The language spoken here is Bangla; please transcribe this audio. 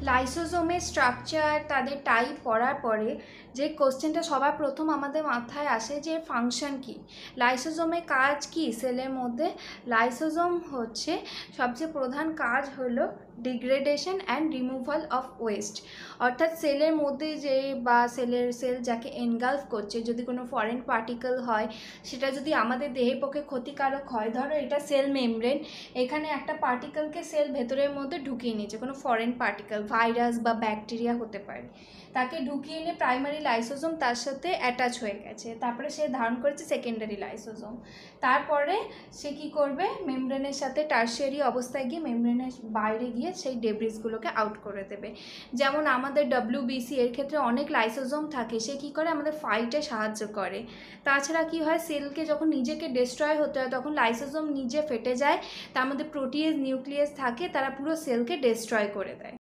লাইসোজোমের স্ট্রাকচার তাদের টাইপ পড়ার পরে যে কোশ্চেনটা সবার প্রথম আমাদের মাথায় আসে যে ফাংশন কি, লাইসোজোমের কাজ কি সেলের মধ্যে। লাইসোজোম হচ্ছে সবচেয়ে প্রধান কাজ হলো degradation and removal of West, অর্থাৎ সেলের মধ্যে যে বা সেল যাকে এনগালফ করছে, যদি কোনো ফরেন পার্টিকেল হয় সেটা যদি আমাদের দেহের পক্ষে ক্ষতিকারক হয়, ধরো এটা সেল মেমব্রেন, এখানে একটা পার্টিকেলকে সেল ভেতরের মধ্যে ঢুকিয়ে নিয়েছে, কোনো ফরেন পার্টিকেল ভাইরাস বা ব্যাকটেরিয়া হতে পারে, তাকে ঢুকিয়ে নিয়ে প্রাইমারি লাইসোজোম তার সাথে অ্যাটাচ হয়ে গেছে, তারপরে সে ধারণ করেছে সেকেন্ডারি লাইসোজোম। তারপরে সে কী করবে, মেমব্রেনের সাথে টার্সিয়ারি অবস্থায় গিয়ে মেমব্রেনের বাইরে গিয়ে সেই ডেব্রিসগুলোকে আউট করে দেবে। যেমন আমাদের WBC এর ক্ষেত্রে অনেক লাইসোজোম থাকে, সে কী করে আমাদের ফাইটে সাহায্য করে। তাছাড়া কি হয়, সেলকে যখন নিজেকে ডিস্ট্রয় হতে হয় তখন লাইসোজোম নিজে ফেটে যায়, তার মধ্যে প্রোটিয়েজ নিউক্লিয়াস থাকে, তারা পুরো সেলকে ডিস্ট্রয় করে দেয়।